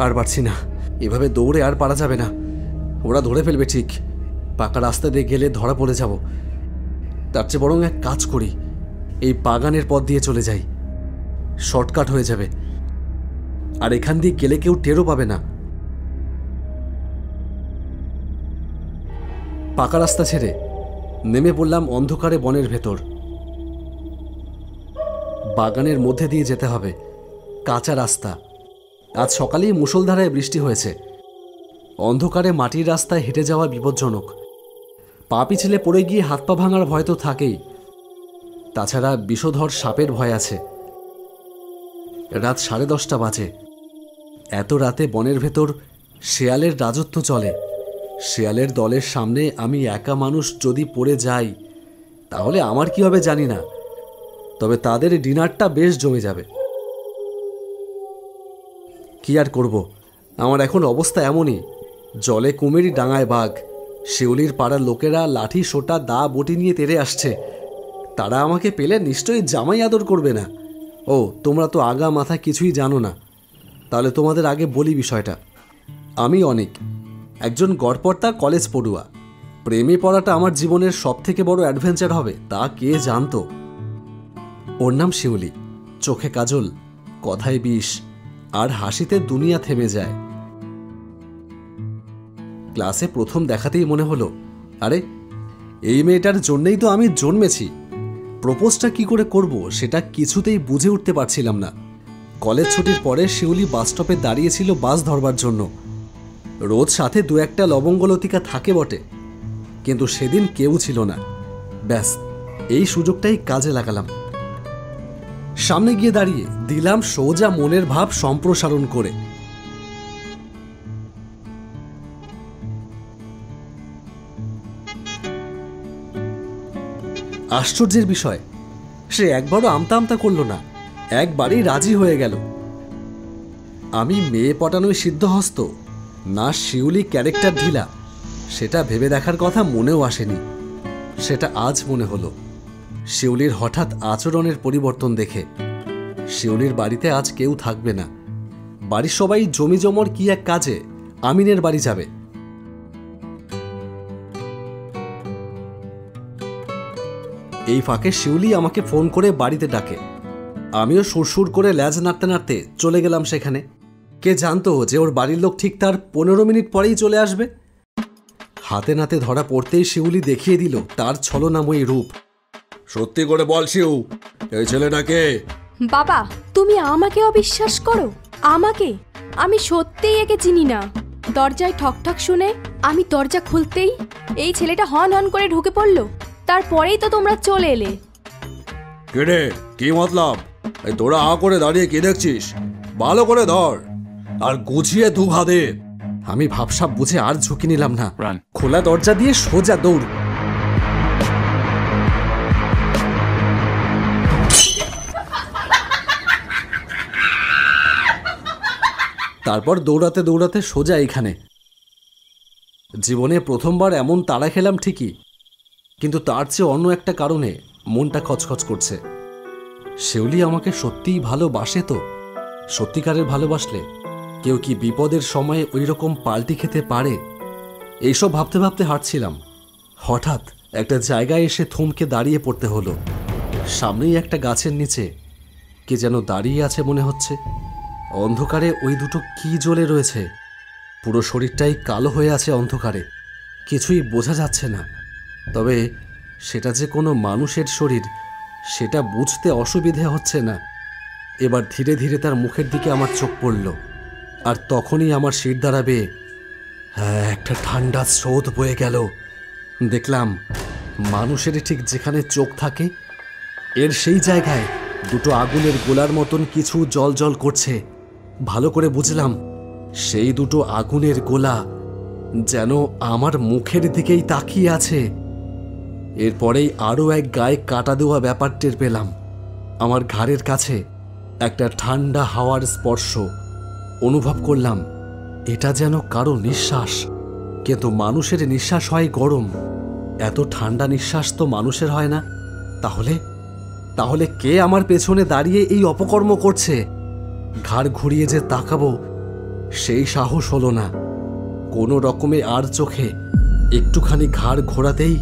আর পারছি না, এভাবে দৌড়ে আর পারা যাবে না। ওরা ধরে ফেলবে ঠিক। পাকা রাস্তা দিয়ে গেলে ধরা পড়ে যাব। তার চেয়ে বরং এক কাজ করি, এই বাগানের পথ দিয়ে চলে যাই, শর্টকাট হয়ে যাবে, আর এখান দিয়ে গেলে কেউ টেরও পাবে না। পাকা রাস্তা ছেড়ে নেমে পড়লাম অন্ধকারে বনের ভেতর। বাগানের মধ্যে দিয়ে যেতে হবে, কাঁচা রাস্তা। আজ সকালেই মুষলধারায় বৃষ্টি হয়েছে। অন্ধকারে মাটির রাস্তায় হেঁটে যাওয়া বিপজ্জনক। পা পিছলে পড়ে গিয়ে হাত পা ভাঙার ভয় তো থাকেই, তাছাড়া বিষধর সাপের ভয় আছে। রাত 10:30 বাজে। এত রাতে বনের ভেতর শেয়ালের রাজত্ব চলে। শেয়ালের দলের সামনে আমি একা মানুষ যদি পড়ে যাই তাহলে আমার কি হবে জানি না, তবে তাদের ডিনারটা বেশ জমে যাবে। কি আর করব, আমার এখন অবস্থা এমনই। জলে কুমির, ডাঙায় বাঘ। শিউলির পাড়ার লোকেরা লাঠি, সোটা, দা, বটি নিয়ে তেড়ে আসছে। তারা আমাকে পেলে নিশ্চয়ই জামাই আদর করবে না। ও, তোমরা তো আগা মাথা কিছুই জানো না। তাহলে তোমাদের আগে বলি বিষয়টা। আমি অনেক, একজন গড়পড়তা কলেজ পড়ুয়া। প্রেমে পড়াটা আমার জীবনের সবথেকে বড় অ্যাডভেঞ্চার হবে তা কে জানতো। ওর নাম শিউলি। চোখে কাজল, কথায় বিষ, আর হাসিতে দুনিয়া থেমে যায়। ক্লাসে প্রথম দেখাতেই মনে হলো, আরে এই মেয়েটার জন্যই তো আমি জন্মেছি। প্রপোজটা কি করে করব সেটা কিছুতেই বুঝে উঠতে পারছিলাম না। কলেজ ছুটির পরে শিউলি বাসস্টপে দাঁড়িয়েছিল বাস ধরবার জন্য। রোজ সাথে 2-1টা লবঙ্গলতিকা থাকে বটে, কিন্তু সেদিন কেউ ছিল না। ব্যাস, এই সুযোগটাই কাজে লাগালাম। সামনে গিয়ে দাঁড়িয়ে দিলাম সোজা মনের ভাব সম্প্রসারণ করে। আশ্চর্যের বিষয়, সে একবারও আমতা আমতা করল না, একবারই রাজি হয়ে গেল। আমি মেয়ে পটানোয় সিদ্ধহস্ত না শিউলি ক্যারেক্টার ঢিলা, সেটা ভেবে দেখার কথা মনেও আসেনি। সেটা আজ মনে হলো শিউলির হঠাৎ আচরণের পরিবর্তন দেখে। শিউলির বাড়িতে আজ কেউ থাকবে না। বাড়ির সবাই জমি জমর কি এক কাজে আমিনের বাড়ি যাবে। এই ফাঁকে শিউলি আমাকে ফোন করে বাড়িতে ডাকে। আমিও সুরসুর করে ল্যাজ নাড়তে নাড়তে চলে গেলাম সেখানে। কে জানতো যে ওর বাড়ির লোক ঠিক তার 15 মিনিট পরেই চলে আসবে। হাতে নাতে ধরা পড়তেই শিউলি দেখিয়ে দিল তার ছলনাময়ী রূপ। সত্যি করে বল শিউ, এই ছেলেটাকে? বাবা, তুমি আমাকে অবিশ্বাস করো? আমাকে? আমি সত্যিই একে চিনি না। দরজায় ঠকঠক শুনে আমি দরজা খুলতেই এই ছেলেটা হন হন করে ঢুকে পড়লো। তারপরেই তো তোমরা চলে এলে। কেড়ে কি মতলব? এই তোরা আ করে দাঁড়িয়ে কি দেখছিস? ভালো করে ধর আর গুছিয়ে দুঘা দে। আমি ভাবসাব বুঝে আর ঝুঁকি নিলাম না। খোলা দরজা দিয়ে সোজা দৌড়। তারপর দৌড়াতে দৌড়াতে সোজা এখানে। জীবনে প্রথমবার এমন তাড়া খেলাম ঠিকই, কিন্তু তার চেয়ে অন্য একটা কারণে মনটা খচখচ করছে। শিউলি আমাকে সত্যিই ভালোবাসে তো? সত্যিকারের ভালোবাসলে কেউ কি বিপদের সময়ে ওই রকম পাল্টি খেতে পারে? এইসব ভাবতে ভাবতে হাঁটছিলাম। হঠাৎ একটা জায়গায় এসে থমকে দাঁড়িয়ে পড়তে হলো। সামনেই একটা গাছের নিচে কে যেন দাঁড়িয়ে আছে মনে হচ্ছে। অন্ধকারে ওই দুটো কি জ্বলে রয়েছে। পুরো শরীরটাই কালো হয়ে আছে অন্ধকারে, কিছুই বোঝা যাচ্ছে না। তবে সেটা যে কোনো মানুষের শরীর সেটা বুঝতে অসুবিধে হচ্ছে না। এবার ধীরে ধীরে তার মুখের দিকে আমার চোখ পড়ল, আর তখনই আমার শিরদাঁড়া বেয়ে একটা ঠান্ডা স্রোত বয়ে গেল। দেখলাম মানুষের ঠিক যেখানে চোখ থাকে এর সেই জায়গায় দুটো আগুনের গোলার মতন কিছু জল জল করছে। ভালো করে বুঝলাম সেই দুটো আগুনের গোলা যেন আমার মুখের দিকেই তাকিয়ে আছে। এরপরেই আরও এক গায়ে কাটা দেওয়া ব্যাপার টের পেলাম। আমার ঘাড়ের কাছে একটা ঠান্ডা হাওয়ার স্পর্শ অনুভব করলাম। এটা যেন কারো নিঃশ্বাস, কিন্তু মানুষের নিঃশ্বাস হয় গরম। এত ঠান্ডা নিঃশ্বাস তো মানুষের হয় না। তাহলে তাহলে কে আমার পেছনে দাঁড়িয়ে এই অপকর্ম করছে? ঘাড় ঘুরিয়ে যে তাকাবো সেই সাহস হলো না। কোনো রকমে আর চোখে একটুখানি ঘাড় ঘোরাতেই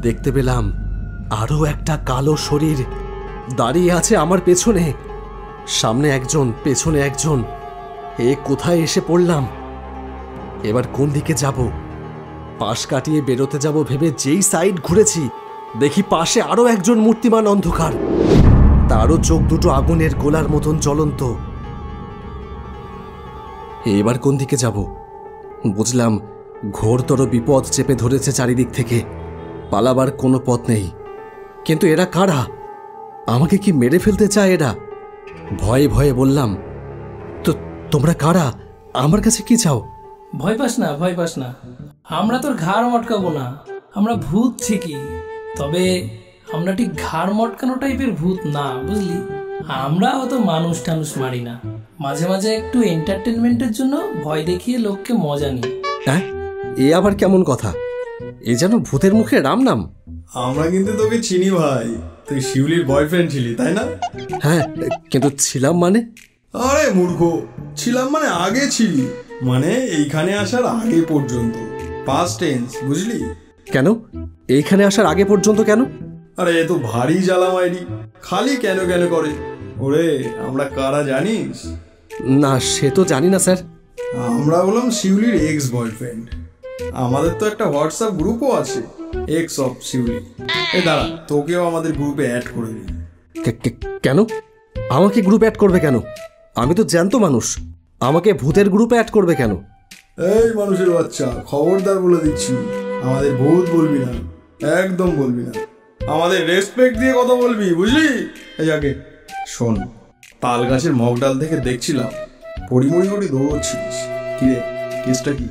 দেখতে পেলাম আরও একটা কালো শরীর দাঁড়িয়ে আছে আমার পেছনে। সামনে একজন, পেছনে একজন। এ কোথায় এসে পড়লাম? এবার কোন দিকে যাব? পাশ কাটিয়ে বেরোতে যাব ভেবে যেই সাইড ঘুরেছি, দেখি পাশে আরও একজন মূর্তিমান অন্ধকার। তারও চোখ দুটো আগুনের গোলার মতন জ্বলন্ত। এবার কোন দিকে যাব? বুঝলাম ঘোরতর বিপদ চেপে ধরেছে চারিদিক থেকে, পালাবার কোনো পথ নেই। কিন্তু এরা কারা? আমাকে কি মেরে ফেলতে চায় এরা? ভয়ে ভয়ে বললাম, তো তোমরা কারা? আমার কাছে কি চাও? ভয় পাস না, ভয় পাস না, আমরা তোর ঘাড় মটকাবো না। আমরা ভূত ঠিকই, তবে আমরা ঠিক ঘাড় মটকানো টাইপের ভূত না, বুঝলি? আমরা অত মানুষ টানুষ মারি না, মাঝে মাঝে একটু এন্টারটেনমেন্টের জন্য ভয় দেখিয়ে লোককে মজা নিই। হ্যাঁ, এ আবার কেমন কথা? এ যেন ভূতের মুখে রাম নাম। আমরা কিন্তু তোকে চিনি ভাই, তুই শিউলির বয়ফ্রেন্ড ছিলি, তাই না? হ্যাঁ, কিন্তু ছিলাম মানে? আরে মূর্খ, ছিলাম মানে আগে ছিলি, মানে এইখানে আসার আগে পর্যন্ত, পাস্ট টেন্স, বুঝলি? কেন এইখানে আসার আগে পর্যন্ত কেন? আরে এ তো ভারী জ্বালা মাইরি, খালি কেন কেন করে। ওরে আমরা কারা জানিস? না, সে তো জানি না স্যার। আমরা হলাম শিউলির এক্স বয়ফ্রেন্ড। আমাদের তো একটা হোয়াটসঅ্যাপ গ্রুপও আছে, এক্স অফ শিউলি। এ দাঁড়া, তোকেও আমাদের গ্রুপে অ্যাড করে দিই। কেন আমাকে গ্রুপে অ্যাড করবে কেন? আমি তো জ্যান্ত মানুষ, আমাকে ভূতের গ্রুপে অ্যাড করবে কেন? এই মানুষের বাচ্চা, খবরদার বলে দিচ্ছি, আমাদের ভূত বলবি না, একদম বলবি না। আমাদের রেসপেক্ট দিয়ে কথা বলবি, বুঝলি? এই আগে শোন, তাল গাছের মগ ডাল থেকে দেখছিলাম পরিমরি করে দৌড়চ্ছিস। কি রে, কেসটা কি?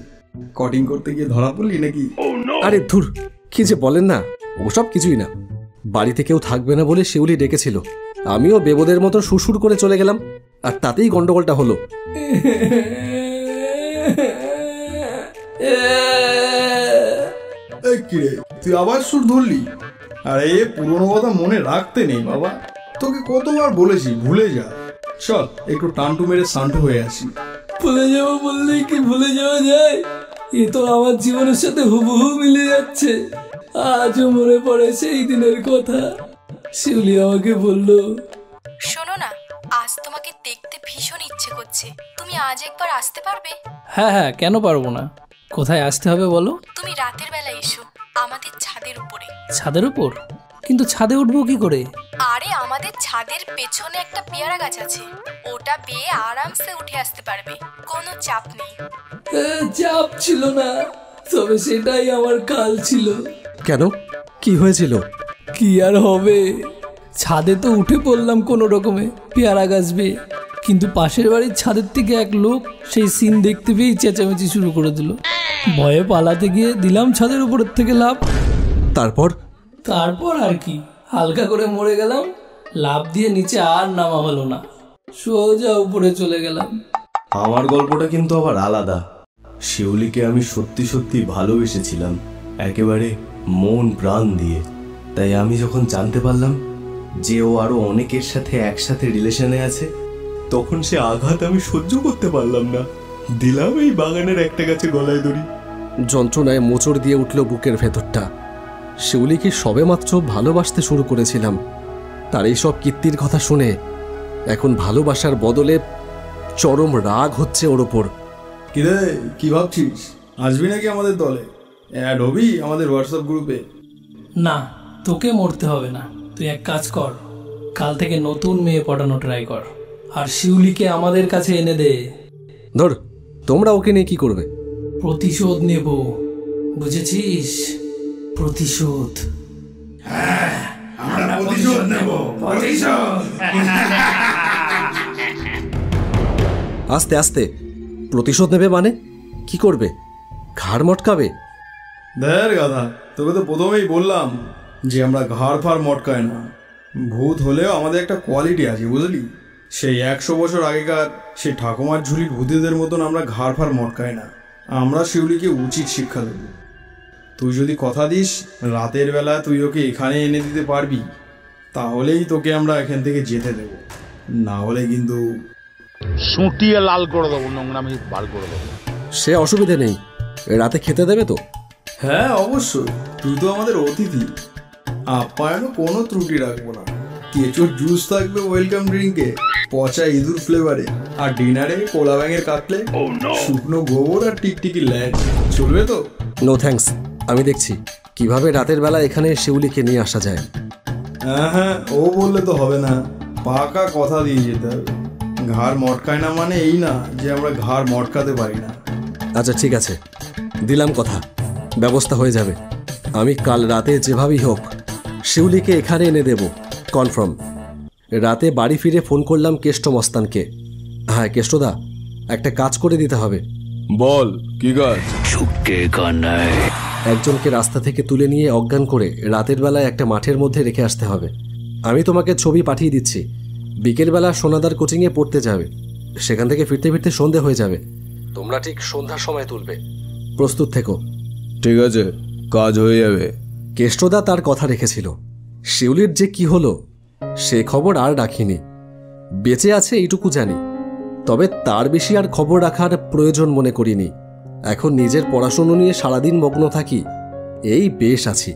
কটিং করতে গিয়ে ধরা পড়লি নাকি? আরে ধুর, কি যে বলেন না, ওসব কিছুই না। বাড়িতে কেউ থাকবে না বলে শিউলি ডেকেছিল, আমিও বেবদের মতো সুরসুর করে চলে গেলাম, আর তাতেই গন্ডগোলটা হলো। এই কি রে, তুই আবার সুর ধরলি? আরে পুরোনো কথা মনে রাখতে নেই বাবা, তোকে কতবার বলেছি ভুলে যা। চল একটু টানটু মেরে সান্টু হয়ে আসি। ভুলে যাবো বললেই কি ভুলে যাওয়া যায়? এ তো আমার জীবনের সাথে হুবহু মিলে যাচ্ছে। আজও মনে পড়ে সেই দিনের কথা। শিউলি আমাকে বললো, শোনো না, আজ তোমাকে দেখতে ভীষণ ইচ্ছে করছে, তুমি আজ একবার আসতে পারবে? হ্যাঁ হ্যাঁ, কেন পারবো না। কোথায় আসতে হবে বলো? তুমি রাতের বেলা এসো, আমাদের ছাদের উপরে। ছাদের উপর? কিন্তু ছাদে উঠবো কি করে? আরে আমাদের ছাদের পেছনে একটা পেয়ারা গাছ আছে, ওটা বেয়ে আরামসে উঠে আসতে পারবে, কোনো চাপ নেই। চাপ ছিল না, তবে সেটাই আমার কাল ছিল। কেন, কি হয়েছিল? কি আর হবে, ছাদে তো উঠে পড়লাম কোনো রকমে পেয়ারা গাছ বেয়ে, কিন্তু পাশের বাড়ির ছাদের থেকে এক লোক সেই সিন দেখতে পেয়েই চেঁচামেচি শুরু করে দিল। ভয়ে পালাতে গিয়ে দিলাম ছাদের উপরের থেকে লাফ। তারপর? তারপর আর কি, হালকা করে মরে গেলাম, লাফ দিয়ে নিচে আর নামা হলো না, সোজা উপরে চলে গেলাম। আমার গল্পটা কিন্তু আবার আলাদা। শিউলিকে আমি সত্যি সত্যি ভালোবেসেছিলাম, একেবারে মন প্রাণ দিয়ে। তাই আমি যখন জানতে পারলাম যে ও আরো অনেকের সাথে একসাথে রিলেশনে আছে, তখন সে আঘাত আমি সহ্য করতে পারলাম না, দিলাম এই বাগানের একটা গাছে গলায় দড়ি। যন্ত্রণায় মোচড় দিয়ে উঠল বুকের ভেতরটা। শিউলিকে সবেমাত্র ভালোবাসতে শুরু করেছিলাম, তার এইসব কীর্তির কথা শুনে এখন ভালোবাসার বদলে চরম রাগ হচ্ছে ওর ওপর। কি রে, কি ভাবছিস? আসবি নাকি আমাদের দলে? অ্যাড হবি আমাদের হোয়াটসঅ্যাপ গ্রুপে? না, তোকে মরতে হবে না, তুই এক কাজ কর, কাল থেকে নতুন মেয়ে পটানো ট্রাই কর, আর শিউলিকে আমাদের কাছে এনে দে। ধর, তোমরা ওকে নিয়ে কি করবে? প্রতিশোধ নেব, বুঝেছিস? প্রতিশোধ। আস্তে আস্তে প্রতিশোধ নেবে মানে? কি করবে? ঘাড় মটকাবে? দেখ গাধা, তোকে তো প্রথমেই বললাম যে আমরা ঘাড় ফাড় মটকায় না। ভূত হলেও আমাদের একটা কোয়ালিটি আছে, বুঝলি? সেই 100 বছর আগেকার সেই ঠাকুমার ঝুলির ভূতেদের মতন আমরা ঘাড় ফাড় মটকাই না। আমরা শিউলিকে উচিত শিক্ষা দেব। তুই যদি কথা দিস রাতের বেলা তুই ওকে এখানে এনে দিতে পারবি, তাহলেই তোকে আমরা এখান থেকে যেতে দেব, না হলে কিন্তু সুটিয়ে লাল করে দেবো, নোংরামি বার করে দেবো। সে অসুবিধে নেই, রাতে খেতে দেবে তো? হ্যাঁ অবশ্যই, তুই তো আমাদের অতিথি, আপ্যায়নও কোনো ত্রুটি রাখবো না। কেঁচোর জুস থাকবে ওয়েলকাম ড্রিঙ্কে, পচা ইঁদুর ফ্লেভারে, আর ডিনারে কোলা ব্যাঙের কাটলেট, শুকনো গোবর আর টিকটিকি ল্যাড। চলবে তো? নো থ্যাঙ্কস, আমি দেখছি কিভাবে রাতের বেলা এখানে শিউলিকে নিয়ে আসা যায়। হ্যাঁ, ও বললে তো হবে না, পাকা কথা দিয়ে যেতে হবে। ঘাড় মটকায় না মানে এই না যে আমরা ঘাড় মটকাতে পারি না। আচ্ছা ঠিক আছে, দিলাম কথা, ব্যবস্থা হয়ে যাবে। আমি কাল রাতে যেভাবেই হোক শিউলিকে এখানে এনে দেব, কনফার্ম। রাতে বাড়ি ফিরে ফোন করলাম কেষ্ট মস্তানকে। হ্যাঁ কেষ্টদা, একটা কাজ করে দিতে হবে। বল কি কাজ? একজনকে রাস্তা থেকে তুলে নিয়ে অজ্ঞান করে রাতের বেলায় একটা মাঠের মধ্যে রেখে আসতে হবে। আমি তোমাকে ছবি পাঠিয়ে দিচ্ছি। বিকেলবেলা সোনাদার কোচিংয়ে পড়তে যাবে, সেখান থেকে ফিরতে ফিরতে সন্ধে হয়ে যাবে। তোমরা ঠিক সন্ধ্যার সময় তুলবে, প্রস্তুত থেকো। ঠিক আছে, কাজ হয়ে যাবে। কেষ্টদা তার কথা রেখেছিল। শিউলির যে কি হলো সে খবর আর রাখিনি। বেঁচে আছে এইটুকু জানি, তবে তার বেশি আর খবর রাখার প্রয়োজন মনে করিনি। এখন নিজের পড়াশুনো নিয়ে সারাদিন মগ্ন থাকি, এই বেশ আছি।